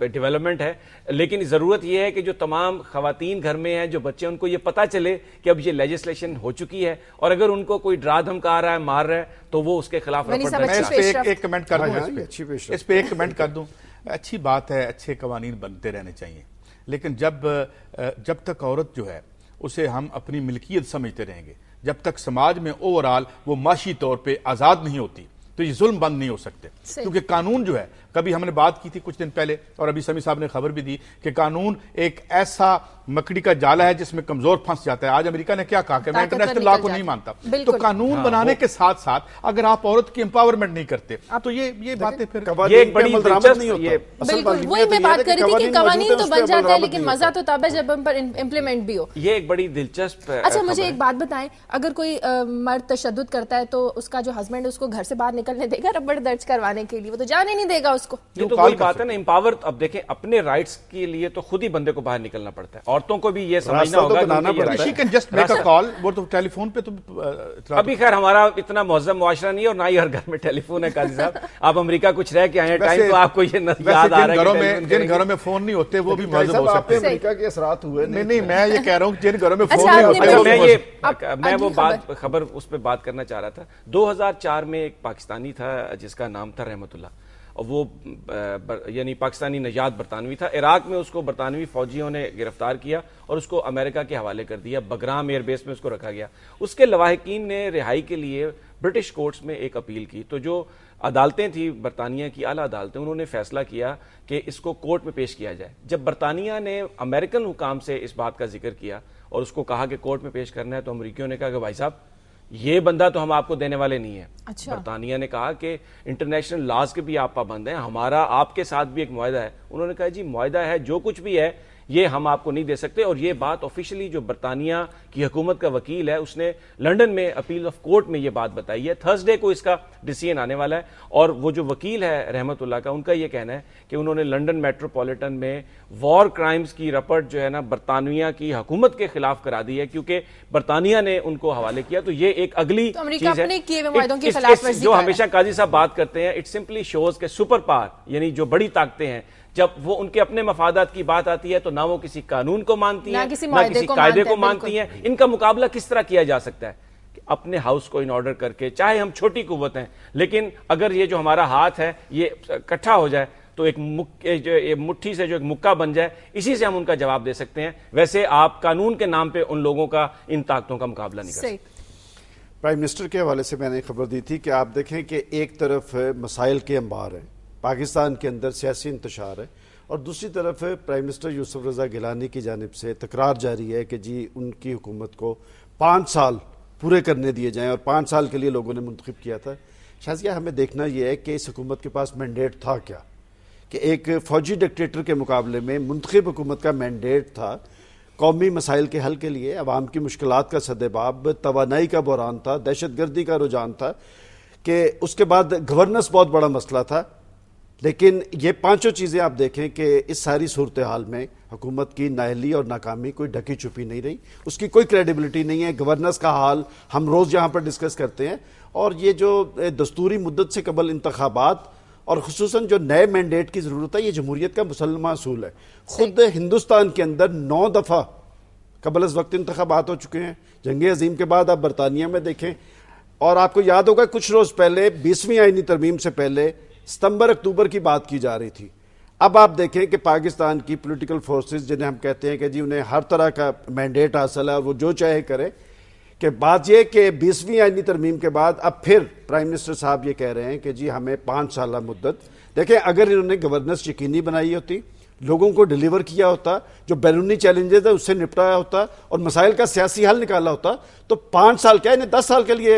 ڈیولپمنٹ ہے. لیکن ضرورت یہ ہے کہ جو تمام خواتین گھر میں ہیں, جو بچے, ان کو یہ پتا چلے کہ اب یہ لیجسلیشن ہو چکی ہے, اور اگر ان کو کوئی ڈرا دھمکا آ رہا ہے, مار رہا ہے, تو وہ اس کے خلاف ایک کمنٹ کر دوں, اس پہ ایک کمنٹ کر دوں. اچھی بات ہے, اچھے قوانین بنتے رہنے چاہیے, لیکن جب تک عورت جو ہے اسے ہم اپنی ملکیت سمجھتے رہیں گے, جب تک سماج میں اوور آل وہ معاشی طور پہ آزاد نہیں ہوتی, تو یہ ظلم بند نہیں ہو سکتے. کیونکہ قانون جو ہے, کبھی ہم نے بات کی تھی کچھ دن پہلے, اور ابھی سمیع صاحب نے خبر بھی دی کہ قانون ایک ایسا مکڑی کا جالا ہے جس میں کمزور پھنس جاتا ہے. آج امریکہ نے کیا کہا کہ میں انٹرنیشنل لا کو نہیں مانتا. تو قانون بنانے کے ساتھ ساتھ اگر آپ عورت کی امپاورمنٹ نہیں کرتے تو یہ باتیں پھر یہ ایک بڑی دلچسپ نہیں ہوتا. بالکل وہی میں بات کر رہی تھی کہ قوانین تو بن جاتے ہیں لیکن مزہ تو تب ہے جب ان پر امپلیمنٹ بھی ہو. یہ ایک بڑی دلچسپ. اچھا, مجھے ایک بات بتائیں, اگر کوئی مرد تشدد کرتا ہے تو اس کا جو ہسبینڈ اس کو گھر سے باہر نکلنے دے گا ربڑ درج کروانے کے لیے؟ وہ تو جانے نہیں دے گا اس اس کو. یہ تو وہی بات ہے نا امپاور. اب دیکھیں اپنے رائٹس کے لیے تو خود ہی بندے کو باہر نکلنا پڑتا ہے, عورتوں کو بھی یہ سمجھنا ہوگا کہ کال وہ تو ٹیلی فون پہ. تو ابھی خیر ہمارا اتنا مہذب معاشرہ نہیں ہے اور نہ ہی ہر گھر میں ٹیلی فون ہے. قاضی صاحب آپ امریکہ کچھ رہ کے آئے ٹائم تو آپ کو یہ یاد آ رہا ہے جن گھروں میں فون نہیں ہوتے وہ بھی مہذب ہو سکتے ہیں. امریکہ کے اثرات ہوئے نہیں, میں یہ کہہ رہا ہوں جن گھروں میں فون نہیں ہوتے. میں وہ خبر اس پہ بات کرنا چاہ رہا تھا. 2004 میں ایک پاکستانی تھا جس کا نام تھا رحمت اللہ, اور وہ یعنی پاکستانی نژاد برطانوی تھا. عراق میں اس کو برطانوی فوجیوں نے گرفتار کیا اور اس کو امریکہ کے حوالے کر دیا. بگرام ایئر بیس میں اس کو رکھا گیا. اس کے لواحقین نے رہائی کے لیے برٹش کورٹس میں ایک اپیل کی, تو جو عدالتیں تھیں برطانیہ کی اعلیٰ عدالتیں, انہوں نے فیصلہ کیا کہ اس کو کورٹ میں پیش کیا جائے. جب برطانیہ نے امریکن حکام سے اس بات کا ذکر کیا اور اس کو کہا کہ کورٹ میں پیش کرنا ہے, تو امریکیوں نے کہا کہ بھائی صاحب یہ بندہ تو ہم آپ کو دینے والے نہیں ہیں. برطانیہ نے کہا کہ انٹرنیشنل لاز کے بھی آپ پابند ہیں, ہمارا آپ کے ساتھ بھی ایک معاہدہ ہے. انہوں نے کہا جی معاہدہ ہے, جو کچھ بھی ہے یہ ہم آپ کو نہیں دے سکتے. اور یہ بات آفیشلی جو برطانیہ کی حکومت کا وکیل ہے اس نے لنڈن میں اپیل آف کورٹ میں یہ بات بتائی ہے. تھرسڈے کو اس کا ڈیسیژن آنے والا ہے. اور وہ جو وکیل ہے رحمت اللہ کا, ان کا یہ کہنا ہے کہ انہوں نے لنڈن میٹروپولیٹن میں وار کرائمز کی رپورٹ جو ہے نا برطانیہ کی حکومت کے خلاف کرا دی ہے, کیونکہ برطانیہ نے ان کو حوالے کیا. تو یہ ایک اگلی چیز ہے جو ہمیشہ قاضی صاحب بات کرتے ہیں. اٹ سمپلی شوز کہ سپر پاور یعنی جو بڑی طاقتیں ہیں, جب وہ ان کے اپنے مفادات کی بات آتی ہے تو نہ وہ کسی قانون کو مانتی ہیں, نہ کسی قاعدے کو مانتی ہیں. ان کا مقابلہ کس طرح کیا جا سکتا ہے؟ اپنے ہاؤس کو ان آرڈر کر کے, چاہے ہم چھوٹی قوت ہیں, لیکن اگر یہ جو ہمارا ہاتھ ہے یہ اکٹھا ہو جائے تو ایک مٹھی سے جو ایک مکہ بن جائے, اسی سے ہم ان کا جواب دے سکتے ہیں. ویسے آپ قانون کے نام پہ ان لوگوں کا, ان طاقتوں کا مقابلہ نہیں کر سکتے. پرائم منسٹر کے حوالے سے میں نے خبر دی تھی کہ آپ دیکھیں کہ ایک طرف مسائل کے انبار ہیں, پاکستان کے اندر سیاسی انتشار ہے, اور دوسری طرف پرائم منسٹر یوسف رضا گیلانی کی جانب سے تکرار جاری ہے کہ جی ان کی حکومت کو 5 سال پورے کرنے دیے جائیں, اور 5 سال کے لیے لوگوں نے منتخب کیا تھا. شازیہ ہمیں دیکھنا یہ ہے کہ اس حکومت کے پاس مینڈیٹ تھا کیا, کہ ایک فوجی ڈکٹیٹر کے مقابلے میں منتخب حکومت کا مینڈیٹ تھا قومی مسائل کے حل کے لیے, عوام کی مشکلات کا سدباب, توانائی کا بحران تھا, دہشت گردی کا رجحان تھا, کہ اس کے بعد گورننس بہت بڑا مسئلہ تھا. لیکن یہ 5 چیزیں آپ دیکھیں کہ اس ساری صورتحال میں حکومت کی نااہلی اور ناکامی کوئی ڈھکی چھپی نہیں رہی, اس کی کوئی کریڈیبلٹی نہیں ہے. گورننس کا حال ہم روز یہاں پر ڈسکس کرتے ہیں, اور یہ جو دستوری مدت سے قبل انتخابات اور خصوصاً جو نئے مینڈیٹ کی ضرورت ہے, یہ جمہوریت کا مسلمہ اصول ہے. خود ہندوستان کے اندر 9 دفعہ قبل از وقت انتخابات ہو چکے ہیں. جنگ عظیم کے بعد آپ برطانیہ میں دیکھیں, اور آپ کو یاد ہوگا کچھ روز پہلے 20ویں آئینی ترمیم سے پہلے ستمبر اکتوبر کی بات کی جا رہی تھی. اب آپ دیکھیں کہ پاکستان کی پولیٹیکل فورسز جنہیں ہم کہتے ہیں کہ جی انہیں ہر طرح کا مینڈیٹ حاصل ہے اور وہ جو چاہے کرے, کہ بات یہ کہ 20ویں آئینی ترمیم کے بعد اب پھر پرائم منسٹر صاحب یہ کہہ رہے ہیں کہ جی ہمیں 5 سالہ مدت. دیکھیں اگر انہوں نے گورننس یقینی بنائی ہوتی, لوگوں کو ڈیلیور کیا ہوتا, جو بیرونی چیلنجز ہے اس سے نپٹایا ہوتا اور مسائل کا سیاسی حل نکالا ہوتا, تو 5 سال کیا انہیں 10 سال کے لیے.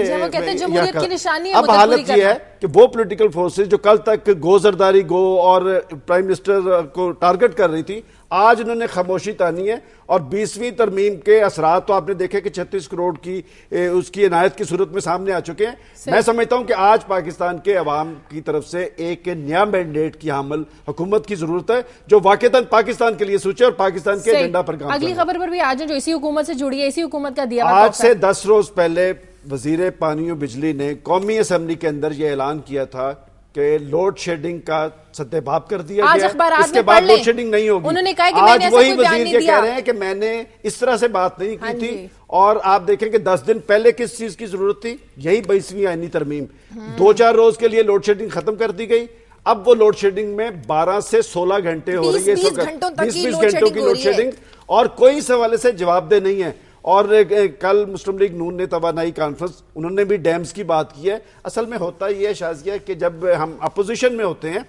اب حالت یہ ہے کہ وہ پولیٹیکل فورسز جو کل تک گو زرداری گو اور پرائم منسٹر کو ٹارگٹ کر رہی تھی, آج انہوں نے خاموشی تانی ہے. اور 20ویں ترمیم کے اثرات تو آپ نے دیکھے کہ 36 کروڑ کی اس کی عنایت کی صورت میں سامنے آ چکے ہیں. میں سمجھتا ہوں کہ آج پاکستان کے عوام کی طرف سے ایک نیا مینڈیٹ کی حامل حکومت کی ضرورت ہے, جو واقعتاً پاکستان کے لیے سوچے اور پاکستان کے ایجنڈا پر کام کرے. اگلی خبر پر بھی آج جو اسی حکومت سے جڑی ہے, اسی حکومت کا دیا آج سے 10 روز پہلے وزیر پانی و بجلی نے قومی اسمبلی کے اندر یہ اعلان کیا تھا کہ لوڈ شیڈنگ کا سدباب کر دیا گیا, اس کے بعد لوڈ شیڈنگ نہیں ہوگی. آج وہی وزیر یہ کہہ رہے ہیں کہ میں نے اس طرح سے بات نہیں کی تھی. اور آپ دیکھیں کہ 10 دن پہلے کس چیز کی ضرورت تھی, یہی 22ویں آئینی ترمیم. 2-4 روز کے لیے لوڈ شیڈنگ ختم کر دی گئی. اب وہ لوڈ شیڈنگ میں 12 سے 16 گھنٹے ہو رہی ہے, 20 گھنٹوں کی لوڈ شیڈنگ, اور کوئی اس حوالے سے جواب دہ نہیں ہے. اور کل مسلم لیگ نون نے توانائی کانفرنس, انہوں نے بھی ڈیمز کی بات کی ہے. اصل میں ہوتا یہ ہے شازیہ کہ جب ہم اپوزیشن میں ہوتے ہیں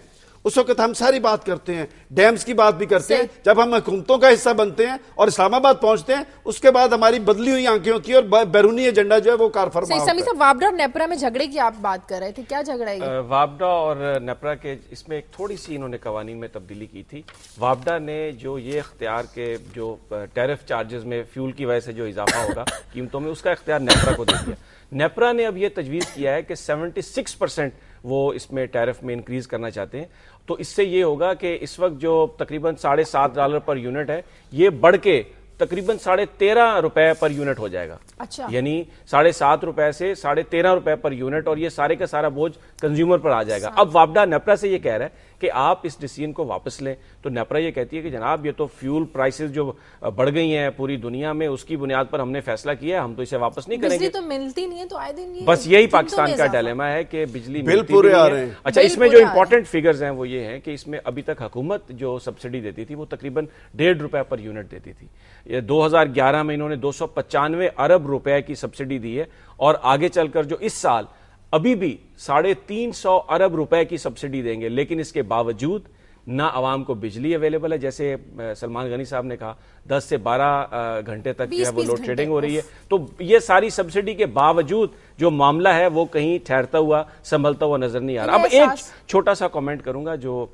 اس وقت ہم ساری بات کرتے ہیں, ڈیمز کی بات بھی کرتے ہیں. جب ہم حکومتوں کا حصہ بنتے ہیں اور اسلام آباد پہنچتے ہیں, اس کے بعد ہماری بدلی ہوئی آنکھیں ہوتی ہیں اور بیرونی ایجنڈا جو ہے وہ کار فرما ہوتا ہے. وابڈا اور نیپرا میں جھگڑے کی آپ بات کر رہے تھے, کیا جھگڑا ہے؟ وابڈا اور نیپرا کے اس میں ایک تھوڑی سی انہوں نے قوانین میں تبدیلی کی تھی. وابڈا نے جو یہ اختیار کے جو ٹیرف چارجز میں فیول کی وجہ سے جو اضافہ ہوگا قیمتوں میں, اس کا اختیار نیپرا کو دے دیا. نیپرا نے اب یہ تجویز کیا ہے کہ 76% وہ اس میں ٹیرف میں انکریز کرنا چاہتے ہیں. تو اس سے یہ ہوگا کہ اس وقت جو تقریباً $7.5 پر یونٹ ہے یہ بڑھ کے تقریباً $13.5 پر یونٹ ہو جائے گا. اچھا. یعنی $7.5 سے $13.5 پر یونٹ, اور یہ سارے کا سارا بوجھ کنزیومر پر آ جائے گا. اب وابڈا نیپرا سے یہ کہہ رہا ہے کہ آپ اس ڈیسیژن کو واپس لیں. تو نیپرا یہ کہتی ہے کہ جناب یہ تو فیول پرائسز جو بڑھ گئی ہیں پوری دنیا میں, اس کی بنیاد پر ہم نے فیصلہ کیا ہے, ہم تو اسے واپس نہیں کریں گے. بجلی تو ملتی نہیں ہے, تو آئے دن بس یہی پاکستان کا ڈیلیما ہے کہ بجلی بل پورے آ رہے ہیں. اچھا, اس میں جو امپورٹنٹ فیگرز ہیں وہ یہ ہیں کہ اس میں ابھی تک حکومت جو سبسڈی دیتی تھی وہ تقریباً $1.5 پر یونٹ دیتی تھی. یہ 2011 میں انہوں نے $295 ارب کی سبسڈی دی ہے, اور آگے چل کر جو اس سال ابھی بھی $350 ارب کی سبسڈی دیں گے. لیکن اس کے باوجود نہ عوام کو بجلی اویلیبل ہے, جیسے سلمان غنی صاحب نے کہا 10 سے 12 گھنٹے تک جو ہے وہ لوڈ شیڈنگ ہو رہی ہے. تو یہ ساری سبسڈی کے باوجود جو معاملہ ہے وہ کہیں ٹھہرتا ہوا سنبھلتا ہوا نظر نہیں آ رہا. اب ایک چھوٹا سا کامنٹ کروں گا, جو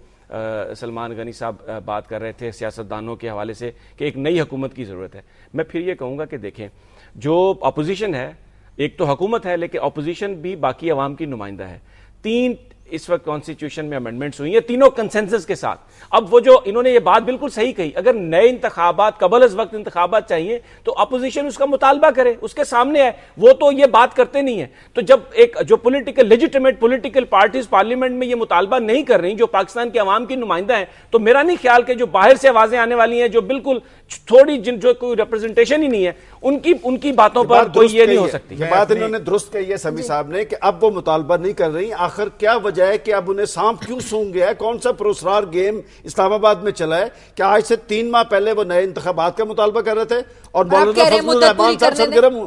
سلمان غنی صاحب بات کر رہے تھے سیاستدانوں کے حوالے سے کہ ایک نئی حکومت کی ضرورت ہے. میں پھر یہ کہوں گا کہ دیکھیں, جو اپوزیشن ہے, ایک تو حکومت ہے لیکن اپوزیشن بھی باقی عوام کی نمائندہ ہے. 3 اس وقت کانسٹیٹیوشن میں امینڈمنٹس ہوئی ہیں, تینوں کنسنسس کے ساتھ. اب وہ جو انہوں نے یہ بات بالکل صحیح کہی, اگر نئے انتخابات قبل از وقت انتخابات چاہیے تو اپوزیشن اس کا مطالبہ کرے, اس کے سامنے ہے. وہ تو یہ بات کرتے نہیں ہیں. تو جب ایک جو لیجیٹمیٹ پولیٹیکل پارٹیز پارلیمنٹ میں یہ مطالبہ نہیں کر رہی جو پاکستان کے عوام کی نمائندہ ہیں, تو میرا نہیں خیال کہ جو باہر سے آوازیں آنے والی ہیں جو بالکل تھوڑی جو کوئی ریپرزنٹیشن ہی نہیں ہے ان کی باتوں پر کوئی یہ نہیں ہو سکتی. یہ بات انہوں نے درست کہی ہے سمی صاحب نے کہ اب وہ مطالبہ نہیں کر رہی. آخر کیا وجہ ہے کہ اب انہیں سانپ کیوں سونگ گیا ہے؟ کون سا پراسرار گیم اسلام آباد میں چلا ہے کہ آج سے 3 ماہ پہلے وہ نئے انتخابات کا مطالبہ کر رہے تھے اور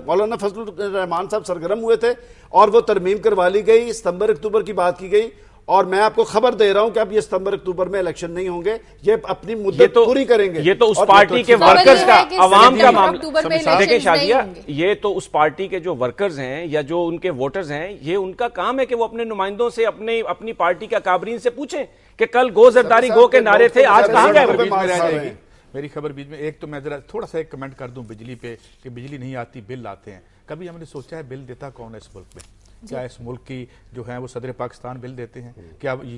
مولانا فضل الرحمان صاحب سرگرم ہوئے تھے اور وہ ترمیم کروا لی گئی, ستمبر اکتوبر کی بات کی گئی. اور میں آپ کو خبر دے رہا ہوں کہ اب یہ ستمبر اکتوبر میں الیکشن نہیں ہوں گے, یہ اپنی مدت پوری کریں گے. یہ تو اس پارٹی کے ورکرز کا عوام کا معاملہ. دیکھیں شادیہ, یہ تو اس پارٹی کے جو ورکرز ہیں یا جو ان کے ووٹرز ہیں, یہ ان کا کام ہے کہ وہ اپنے نمائندوں سے اپنی پارٹی کے اکابرین سے پوچھیں کہ کل گو زرداری گو کے نعرے تھے, آج کہاں گئے. میری خبر بیچ میں ایک تو میں ذرا تھوڑا سا ایک کمنٹ کر دوں بجلی پہ کہ بجلی نہیں آتی, بل آتے ہیں. کبھی ہم نے سوچا ہے بل دیتا کون ہے اس ملک میں؟ کیا اس ملک کی جو ہیں وہ صدر پاکستان بل دیتے ہیں؟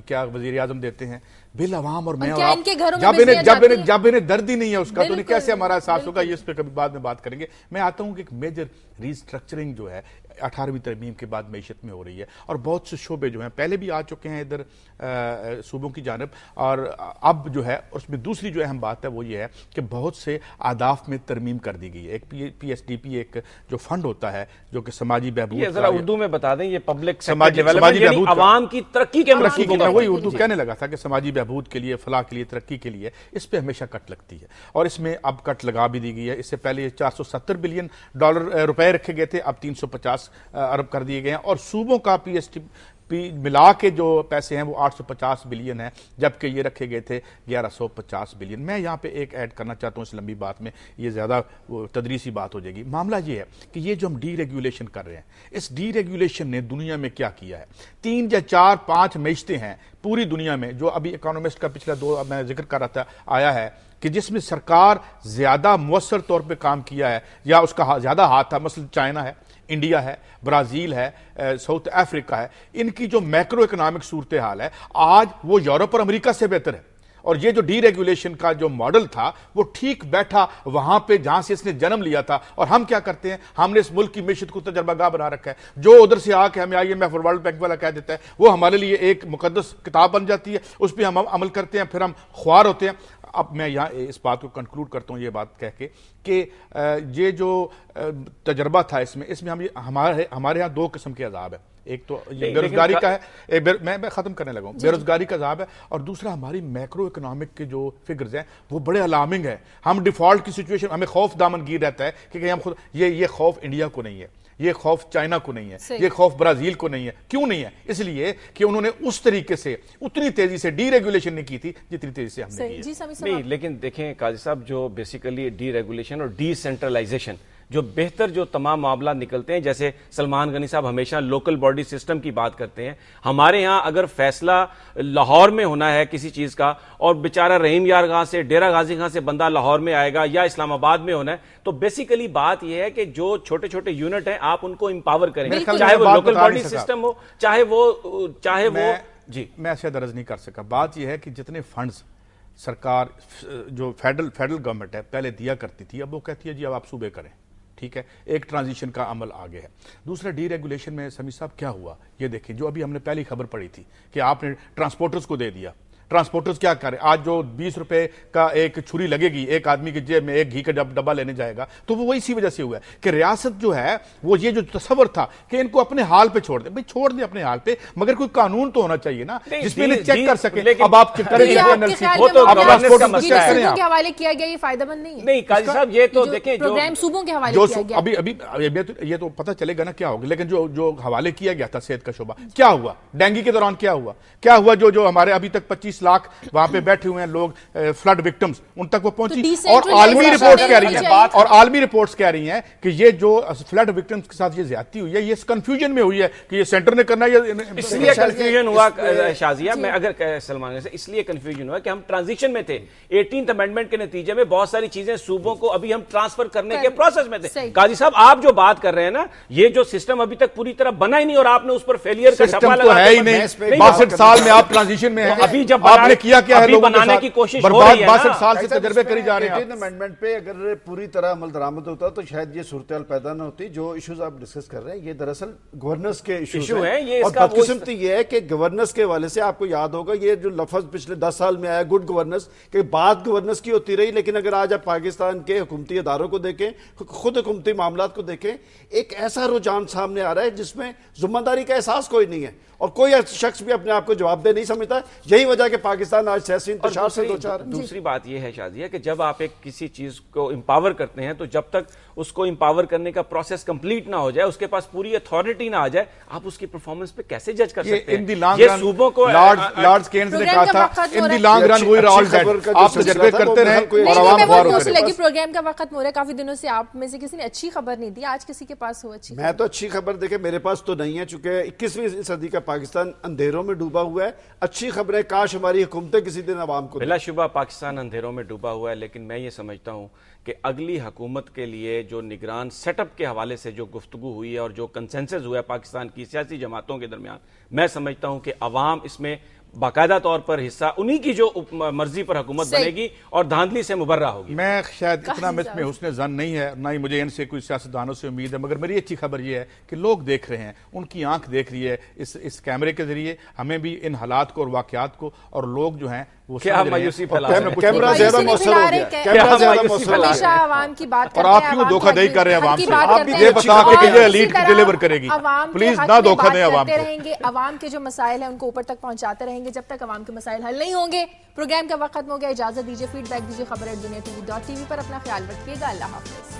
کیا وزیر اعظم دیتے ہیں؟ بل عوام اور میں اور آپ, جب انہیں درد ہی نہیں ہے اس کا تو انہیں کیسے ہمارا احساس ہوگا؟ یہ اس پہ کبھی بعد میں بات کریں گے. میں آتا ہوں کہ ایک میجر ریسٹرکچرنگ جو ہے 18ویں ترمیم کے بعد معیشت میں ہو رہی ہے, اور بہت سے شعبے جو ہیں پہلے بھی آ چکے ہیں ادھر صوبوں کی جانب, اور اب جو ہے اس میں دوسری جو اہم بات ہے وہ یہ ہے کہ بہت سے اہداف میں ترمیم کر دی گئی ہے. ایک پی ایس ڈی پی ایک جو فنڈ ہوتا ہے جو کہ سماجی بہبود, یہ ذرا اردو میں بتا دیں, یہ پبلک سماجی ڈیولپمنٹ یعنی عوام کی ترقی کے منصوبوں میں وہی اردو کہنے لگا تھا کہ سماجی بہبود کے لیے, فلاح کے لیے, ترقی کے لیے, اس پہ ہمیشہ کٹ لگتی ہے اور اس میں اب کٹ لگا بھی دی گئی ہے. اس سے پہلے یہ $470 بلین روپے رکھے گئے تھے, اب 350 ارب کر دیے گئے ہیں, اور صوبوں کا پی ایس ٹی پی ملا کے جو پیسے ہیں وہ 850 بلین ہیں, جبکہ یہ رکھے گئے تھے 1150 بلین. میں یہاں پہ ایک ایڈ کرنا چاہتا ہوں اس لمبی بات میں, یہ زیادہ تدریسی بات ہو جائے گی. معاملہ یہ ہے کہ یہ جو ہم ڈی ریگولیشن کر رہے ہیں, اس ڈی ریگولیشن نے دنیا میں کیا کیا ہے؟ 3 یا 4 5 معیشتیں ہیں پوری دنیا میں جو ابھی اکانومسٹ کا پچھلا 2 میں ذکر کر رہا تھا آیا ہے کہ جس میں سرکار زیادہ مؤثر طور پہ کام کیا ہے یا اس کا زیادہ ہاتھ تھا. مثلا چائنا ہے, انڈیا ہے, برازیل ہے, ساؤتھ افریقہ ہے. ان کی جو میکرو اکنامک صورتحال ہے آج وہ یورپ اور امریکہ سے بہتر ہے. اور یہ جو ڈی ریگولیشن کا جو ماڈل تھا وہ ٹھیک بیٹھا وہاں پہ جہاں سے اس نے جنم لیا تھا. اور ہم کیا کرتے ہیں, ہم نے اس ملک کی معیشت کو تجربہ گاہ بنا رکھا ہے. جو ادھر سے آ کے ہمیں IMF اور ورلڈ بینک والا کہہ دیتا ہے وہ ہمارے لیے ایک مقدس کتاب بن جاتی ہے, اس پہ ہم عمل کرتے ہیں, پھر ہم خوار ہوتے ہیں. اب میں یہاں اس بات کو کنکلوڈ کرتا ہوں یہ بات کہہ کے کہ یہ جو تجربہ تھا اس میں ہمارے ہاں 2 قسم کے عذاب ہیں. ایک تو یہ بے روزگاری کا ہے, میں ختم کرنے لگا ہوں, بے روزگاری کا عذاب ہے, اور دوسرا ہماری میکرو اکنامک کے جو فگرز ہیں وہ بڑے الارمنگ ہیں. ہم ڈیفالٹ کی سچویشن, ہمیں خوف دامن گیر رہتا ہے کہ ہم خود یہ خوف انڈیا کو نہیں ہے, یہ خوف چائنا کو نہیں ہے, یہ خوف برازیل کو نہیں ہے. کیوں نہیں ہے؟ اس لیے کہ انہوں نے اس طریقے سے اتنی تیزی سے ڈی ریگولیشن نہیں کی تھی جتنی تیزی سے ہم نے کی ہے. نہیں, لیکن دیکھیں قاضی صاحب, جو بیسیکلی ڈی ریگولیشن اور ڈی سینٹرلائزیشن جو بہتر جو تمام معاملات نکلتے ہیں. جیسے سلمان غنی صاحب ہمیشہ لوکل باڈی سسٹم کی بات کرتے ہیں. ہمارے ہاں اگر فیصلہ لاہور میں ہونا ہے کسی چیز کا اور بیچارہ رحیم یار خان سے ڈیرہ غازی خان سے بندہ لاہور میں آئے گا یا اسلام آباد میں ہونا ہے, تو بیسیکلی بات یہ ہے کہ جو چھوٹے چھوٹے یونٹ ہیں آپ ان کو امپاور کریں, چاہے وہ لوکل باڈی سسٹم ہو چاہے وہ جی. میں ایسے درج نہیں کر سکا. بات یہ ہے کہ جتنے فنڈز سرکار جو فیڈرل گورنمنٹ ہے پہلے دیا کرتی تھی, اب وہ کہتی ہے جی اب آپ صوبے کریں, ٹھیک ہے, ایک ٹرانزیشن کا عمل آگے ہے. دوسرا ڈی ریگولیشن میں سمیع صاحب کیا ہوا یہ دیکھیں, جو ابھی ہم نے پہلی خبر پڑھی تھی کہ آپ نے ٹرانسپورٹرز کو دے دیا. ٹرانسپورٹرز کیا کریں, آج جو 20 روپے کا ایک چھری لگے گی ایک آدمی کی جیب میں ایک گھی کا ڈبہ لینے جائے گا, تو وہ اسی وجہ سے ہوا ہے کہ ریاست جو ہے وہ یہ جو تصور تھا کہ ان کو اپنے حال پہ چھوڑ دیں, بھئی چھوڑ دیں اپنے حال پہ, مگر کوئی قانون تو ہونا چاہیے نا جس میں انہیں چیک کر سکیں. اب آپ کریں کے حوالے کیا گیا, یہ فائدہ مند نہیں ہے. نہیں قاضی صاحب یہ تو دیکھیں پروگرام صوبوں کے حوالے کیا گیا, ابھی یہ تو پتہ چلے گا نا کیا ہوگا, لیکن جو حوالے کیا گیا تھا صحت کا شعبہ, کیا ہوا ڈینگی کے دوران, کیا ہوا جو ہمارے ابھی تک 25 لاکھ وہاں پہ بیٹھے ہوئے ہیں لوگ فلڈ وکٹمز, ان تک وہ پہنچی. اور عالمی رپورٹس کہہ رہی ہیں کہ یہ جو فلڈ وکٹمز کے ساتھ یہ زیادتی ہوئی ہے یہ اس کنفیوژن میں ہوئی ہے کہ یہ سینٹر نے کرنا ہے. اس لیے کنفیوژن ہوا شازیہ, میں اگر سلمان سے اس لیے کنفیوژن ہوا کہ ہم ٹرانزیشن میں تھے, 18th امینڈمنٹ کے نتیجے میں بہت ساری چیزیں صوبوں کو ابھی ہم ٹرانسفر کرنے کے پروسیس میں تھے. قاضی صاحب آپ جو بات کر رہے ہیں نا, یہ جو سسٹم ابھی تک پوری طرح بنا ہی نہیں اور آپ نے اس پر فیلئر کا سسٹم تو ہے ہی نہیں. 62 سال میں آپ ٹرانزیشن میں ہیں, ابھی جب آپ نے کیا ہے لوگوں بنانے کی کوشش ہو برباد رہی ہے 62 سال سے تجربے کری جا رہے ہیں. 18 امینڈمنٹ پہ اگر پوری طرح عمل درآمد ہوتا تو شاید یہ صورتحال پیدا نہ ہوتی. جو ایشوز آپ ڈسکس کر رہے ہیں یہ دراصل گورننس کے ایشو ہیں, اور بدقسمتی یہ ہے کہ گورننس کے حوالے سے آپ کو یاد ہوگا یہ جو لفظ پچھلے 10 سال میں آیا گڈ گورننس, کہ بات گورننس کی ہوتی رہی, لیکن اگر آج آپ پاکستان کے حکومتی اداروں کو دیکھیں, خود حکومتی معاملات کو دیکھیں, ایک ایسا رجحان سامنے آ رہا ہے جس میں ذمہ داری کا احساس کوئی نہیں ہے اور کوئی شخص بھی اپنے آپ کو جواب دہ نہیں سمجھتا. یہی وجہ کہ پاکستان آج سیاسی انتشار سے دوچار. دوسری بات یہ ہے شازیہ کہ جب آپ ایک کسی چیز کو امپاور کرتے ہیں تو جب تک اس کو امپاور کرنے کا پروسیس کمپلیٹ نہ ہو جائے, اس کے پاس پوری اتھارٹی نہ آ جائے, آپ اس کی پرفارمنس پہ کیسے جج کر سکتے ہیں؟ یہ صوبوں کو لارڈز کینز نے کہا تھا in the long run we are all dead. آپ تجربے کرتے رہیں اور عوام غور کرے. پروگرام کا وقت ہو رہا ہے, کافی دنوں سے آپ میں سے کسی نے اچھی خبر نہیں دی, آج کسی کے پاس ہو اچھی؟ میں تو اچھی خبر دیکھیں میرے پاس تو نہیں ہے, چونکہ 21ویں صدی کا پاکستان اندھیروں میں ڈوبا ہوا ہے. اچھی خبریں کاش ہماری حکومتیں کسی دن عوام کو. بلا شبہ پاکستان اندھیروں میں ڈوبا ہوا ہے, لیکن میں یہ سمجھتا ہوں کہ اگلی حکومت کے لیے جو نگران سیٹ اپ کے حوالے سے جو گفتگو ہوئی ہے اور جو کنسنسس ہوا ہے پاکستان کی سیاسی جماعتوں کے درمیان, میں سمجھتا ہوں کہ عوام اس میں باقاعدہ طور پر حصہ انہی کی جو مرضی پر حکومت بنے گی اور دھاندلی سے مبرہ ہوگی. میں شاید اتنا مجھ میں حسن ظن نہیں ہے, نہ ہی مجھے ان سے کوئی سیاستدانوں سے امید ہے, مگر میری اچھی خبر یہ ہے کہ لوگ دیکھ رہے ہیں, ان کی آنکھ دیکھ رہی ہے اس کیمرے کے ذریعے. ہمیں بھی ان حالات کو اور واقعات کو, اور لوگ جو ہیں وہ کیا مایوسی پھیلا رہے ہیں, کیمرہ زیادہ مؤثر ہو گیا, ہمیشہ عوام کی بات کرتے ہیں, اور آپ کیوں دھوکہ دہی کر رہے ہیں عوام سے؟ آپ بھی یہ بتا کے کہ یہ ایلیٹ ڈیلیور کرے گی, پلیز نہ دھوکہ دیں عوام کو. عوام کے جو مسائل ہیں ان کو اوپر تک پہنچاتے رہیں گے جب تک عوام کے مسائل حل نہیں ہوں گے. پروگرام کا وقت ختم ہو گیا, اجازت دیجیے, فیڈ بیک دیجیے خبر@دنیا TV.tv پر. اپنا خیال رکھیے گا, اللہ حافظ.